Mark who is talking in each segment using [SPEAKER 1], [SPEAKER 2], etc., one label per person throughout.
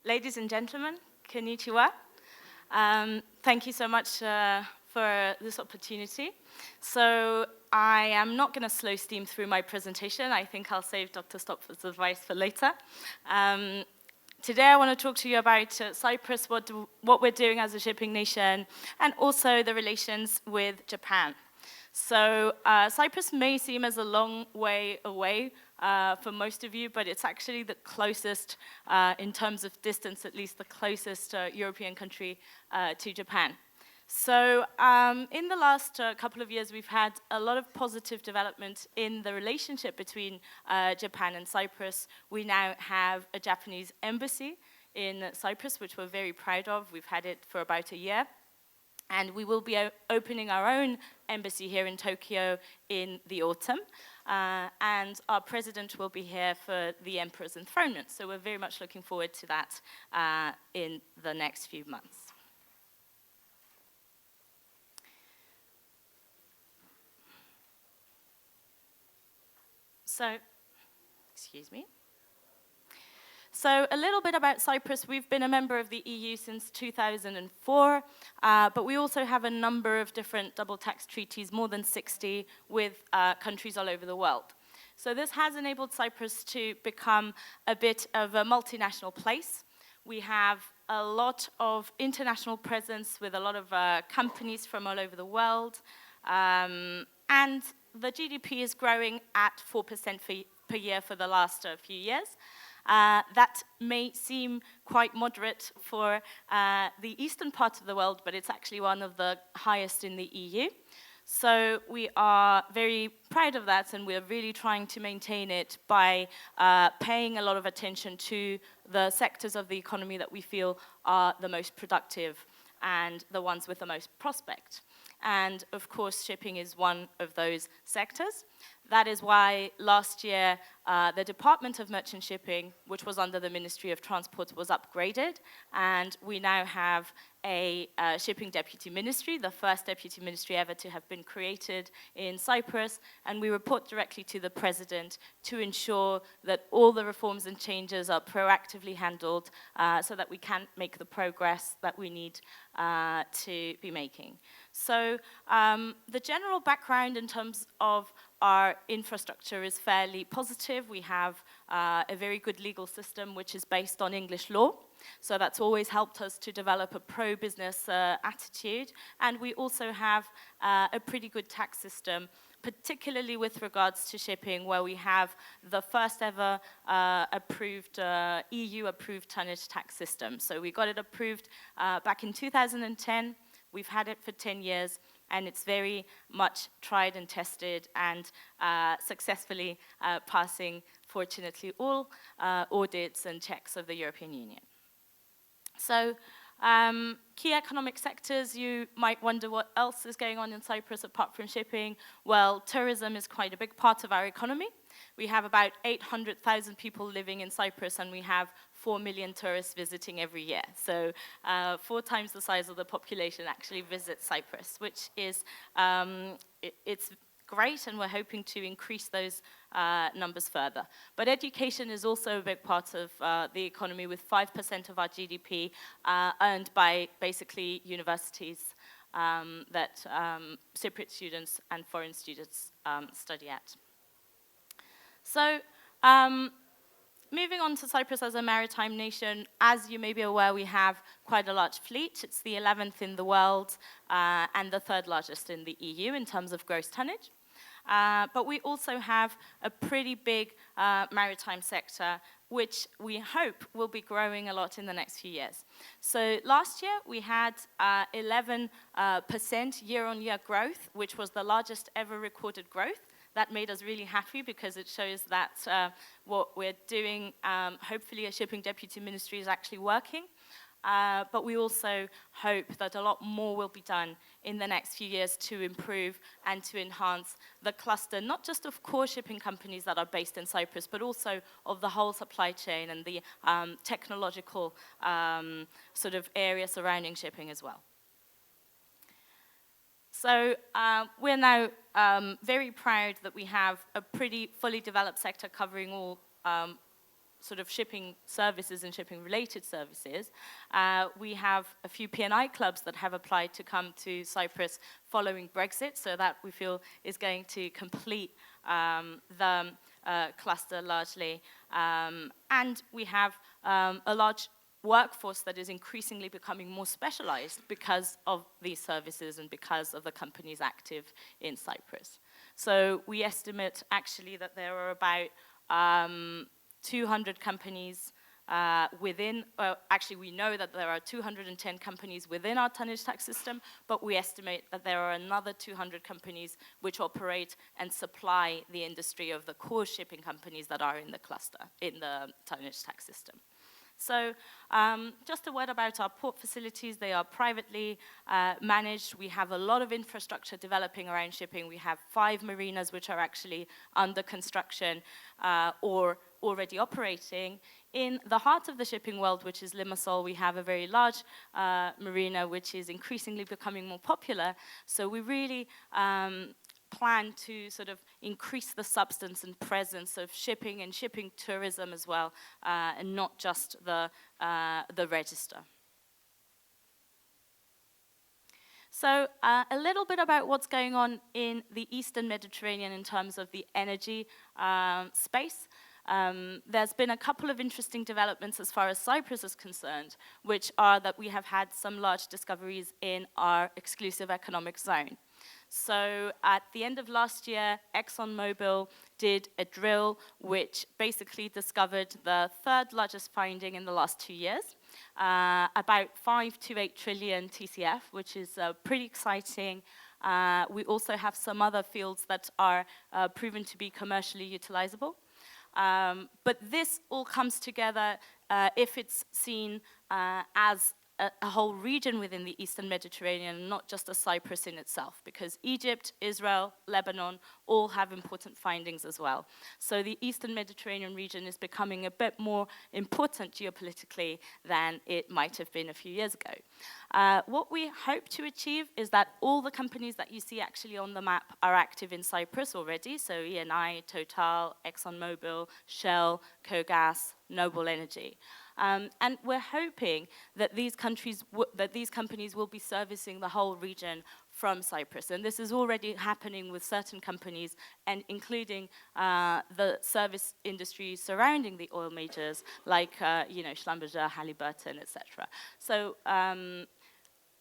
[SPEAKER 1] Ladies and gentlemen, konnichiwa. Thank you so much for this opportunity. So I am not going to slow steam through my presentation. I think I'll save Dr. Stopford's advice for later. Today I want to talk to you about Cyprus, what we're doing as a shipping nation, and also the relations with Japan. So Cyprus may seem as a long way away for most of you, but it's actually the closest, in terms of distance at least, the closest European country to Japan. So in the last couple of years, we've had a lot of positive development in the relationship between Japan and Cyprus. We now have a Japanese embassy in Cyprus, which we're very proud of. We've had it for about a year. And we will be opening our own embassy here in Tokyo in the autumn. And our president will be here for the emperor's enthronement. So we're very much looking forward to that in the next few months. So, excuse me. So a little bit about Cyprus. We've been a member of the EU since 2004, but we also have a number of different double tax treaties, more than 60, with countries all over the world. So this has enabled Cyprus to become a bit of a multinational place. We have a lot of international presence with a lot of companies from all over the world, and the GDP is growing at 4% per year for the last few years. That may seem quite moderate for the eastern part of the world, but it's actually one of the highest in the EU. So we are very proud of that, and we're really trying to maintain it by paying a lot of attention to the sectors of the economy that we feel are the most productive and the ones with the most prospect. And of course, shipping is one of those sectors. That is why last year, the Department of Merchant Shipping, which was under the Ministry of Transport, was upgraded. And we now have a shipping deputy ministry, the first deputy ministry ever to have been created in Cyprus. And we report directly to the president to ensure that all the reforms and changes are proactively handled so that we can make the progress that we need to be making. So the general background in terms of our infrastructure is fairly positive. We have a very good legal system which is based on English law. So that's always helped us to develop a pro-business attitude. And we also have a pretty good tax system, particularly with regards to shipping, where we have the first ever approved, EU-approved tonnage tax system. So we got it approved back in 2010. We've had it for 10 years, and it's very much tried and tested and successfully passing, fortunately, all audits and checks of the European Union. So key economic sectors, you might wonder what else is going on in Cyprus apart from shipping. Well, tourism is quite a big part of our economy. We have about 800,000 people living in Cyprus, and we have 4 million tourists visiting every year. So 4 times the size of the population actually visits Cyprus, which is, it's great, and we're hoping to increase those numbers further. But education is also a big part of the economy, with 5% of our GDP earned by basically universities that Cypriot students and foreign students study at. So moving on to Cyprus as a maritime nation, as you may be aware, we have quite a large fleet. It's the 11th in the world and the 3rd largest in the EU in terms of gross tonnage. But we also have a pretty big maritime sector, which we hope will be growing a lot in the next few years. So last year, we had 11% year-on-year growth, which was the largest ever recorded growth. That made us really happy because it shows that what we're doing, hopefully a shipping deputy ministry, is actually working. But we also hope that a lot more will be done in the next few years to improve and to enhance the cluster, not just of core shipping companies that are based in Cyprus, but also of the whole supply chain and the technological sort of area surrounding shipping as well. So we're now very proud that we have a pretty fully developed sector covering all sort of shipping services and shipping-related services. We have a few P&I clubs that have applied to come to Cyprus following Brexit, so that we feel is going to complete the cluster largely. And we have a large workforce that is increasingly becoming more specialized because of these services and because of the companies active in Cyprus. So we estimate actually that there are about 200 companies actually we know that there are 210 companies within our tonnage tax system, but we estimate that there are another 200 companies which operate and supply the industry of the core shipping companies that are in the cluster, in the tonnage tax system. So just a word about our port facilities. They are privately managed. We have a lot of infrastructure developing around shipping. We have 5 marinas which are actually under construction or already operating. In the heart of the shipping world, which is Limassol, we have a very large marina which is increasingly becoming more popular. So we really plan to sort of increase the substance and presence of shipping and shipping tourism as well, and not just the register. So a little bit about what's going on in the Eastern Mediterranean in terms of the energy space. There's been a couple of interesting developments as far as Cyprus is concerned, which are that we have had some large discoveries in our exclusive economic zone. So at the end of last year, ExxonMobil did a drill which basically discovered the 3rd largest finding in the last 2 years, about 5 to 8 trillion TCF, which is pretty exciting. We also have some other fields that are proven to be commercially utilizable. But this all comes together if it's seen as a whole region within the Eastern Mediterranean, not just a Cyprus in itself, because Egypt, Israel, Lebanon all have important findings as well. So the Eastern Mediterranean region is becoming a bit more important geopolitically than it might have been a few years ago. What we hope to achieve is that all the companies that you see actually on the map are active in Cyprus already, so Eni, Total, ExxonMobil, Shell, Kogas, Noble Energy. And we're hoping that these companies will be servicing the whole region from Cyprus. And this is already happening with certain companies, and including the service industry surrounding the oil majors, like Schlumberger, Halliburton, etc. So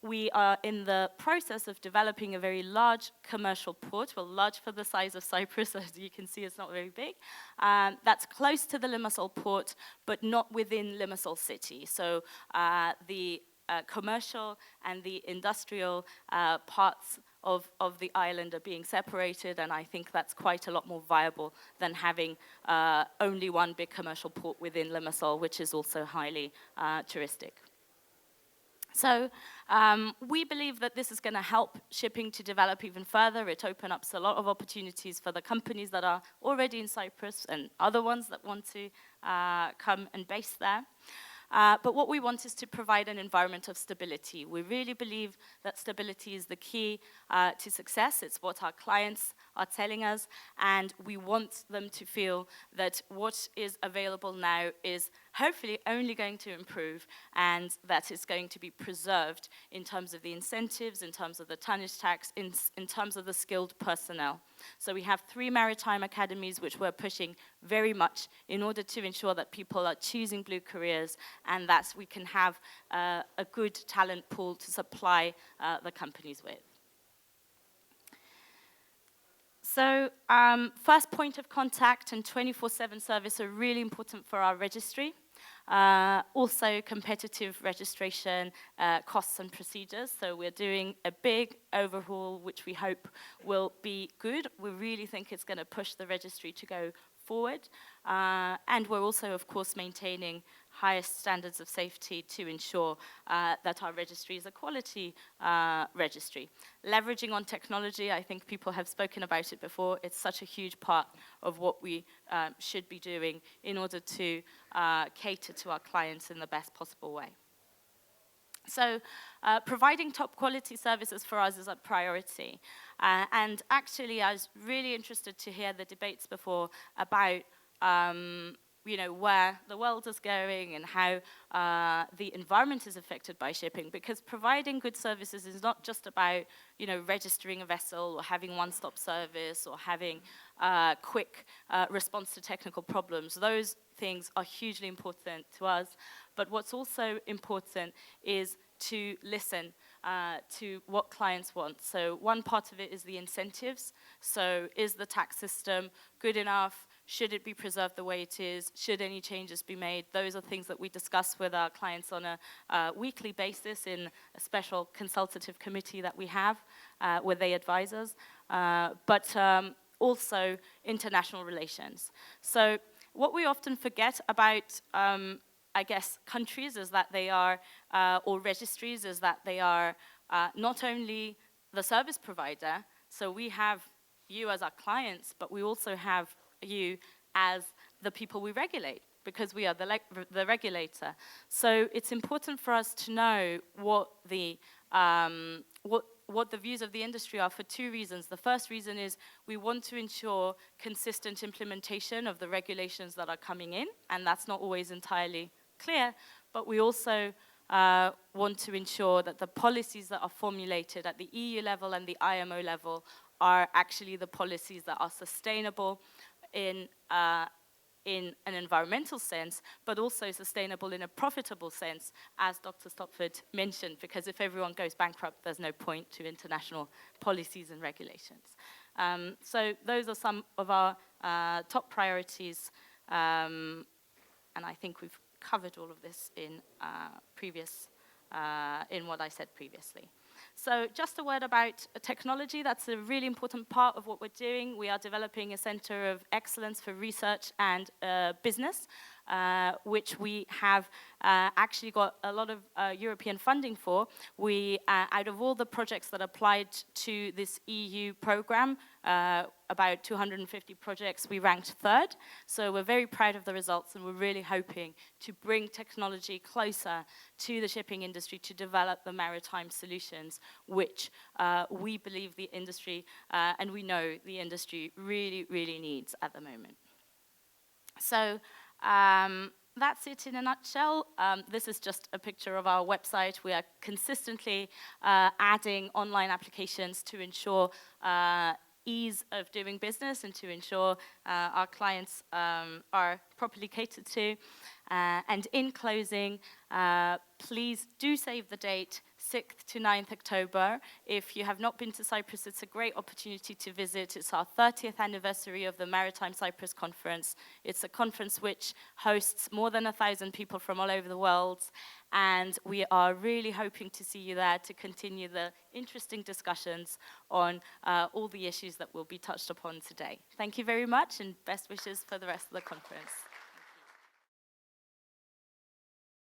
[SPEAKER 1] we are in the process of developing a very large commercial port, well, large for the size of Cyprus, as you can see, it's not very big. That's close to the Limassol port, but not within Limassol city. So the commercial and the industrial parts of the island are being separated, and I think that's quite a lot more viable than having only one big commercial port within Limassol, which is also highly touristic. So we believe that this is going to help shipping to develop even further. It opens up a lot of opportunities for the companies that are already in Cyprus and other ones that want to come and base there. But what we want is to provide an environment of stability. We really believe that stability is the key to success. It's what our clients are telling us, and we want them to feel that what is available now is hopefully only going to improve, and that it's going to be preserved in terms of the incentives, in terms of the tonnage tax, in terms of the skilled personnel. So we have 3 maritime academies which we're pushing very much in order to ensure that people are choosing blue careers, and that we can have a good talent pool to supply the companies with. So first point of contact and 24/7 service are really important for our registry. Also competitive registration costs and procedures. So we're doing a big overhaul, which we hope will be good. We really think it's going to push the registry to go forward. And we're also, of course, maintaining highest standards of safety to ensure that our registry is a quality registry. Leveraging on technology, I think people have spoken about it before. It's such a huge part of what we should be doing in order to cater to our clients in the best possible way. So providing top quality services for us is a priority. And actually, I was really interested to hear the debates before about where the world is going and how the environment is affected by shipping, because providing good services is not just about, registering a vessel or having one-stop service or having quick response to technical problems. Those things are hugely important to us, but what's also important is to listen to what clients want. So one part of it is the incentives. So is the tax system good enough? Should it be preserved the way it is? Should any changes be made? Those are things that we discuss with our clients on a weekly basis in a special consultative committee that we have where they advise us. But also international relations. So what we often forget about countries is that they are, or registries, is that they are not only the service provider, so we have you as our clients, but we also have you as the people we regulate, because we are the regulator. So it's important for us to know what the views of the industry are for two reasons. The first reason is we want to ensure consistent implementation of the regulations that are coming in, and that's not always entirely clear, but we also want to ensure that the policies that are formulated at the EU level and the IMO level are actually the policies that are sustainable in an environmental sense, but also sustainable in a profitable sense, as Dr. Stopford mentioned, because if everyone goes bankrupt, there's no point to international policies and regulations. So those are some of our top priorities, and I think we've covered all of this in what I said previously. So just a word about technology. That's a really important part of what we're doing. We are developing a center of excellence for research and business, which we have actually got a lot of European funding for. We, out of all the projects that applied to this EU program, about 250 projects, we ranked third. So we're very proud of the results, and we're really hoping to bring technology closer to the shipping industry to develop the maritime solutions, which we believe the industry, and we know the industry really, really needs at the moment. So that's it in a nutshell. This is just a picture of our website. We are consistently adding online applications to ensure ease of doing business and to ensure our clients are properly catered to. And in closing, please do save the date, 6th to 9th October. If you have not been to Cyprus, it's a great opportunity to visit. It's our 30th anniversary of the Maritime Cyprus Conference. It's a conference which hosts more than 1,000 people from all over the world, and we are really hoping to see you there to continue the interesting discussions on all the issues that will be touched upon today. Thank you very much, and best wishes for the rest of the conference.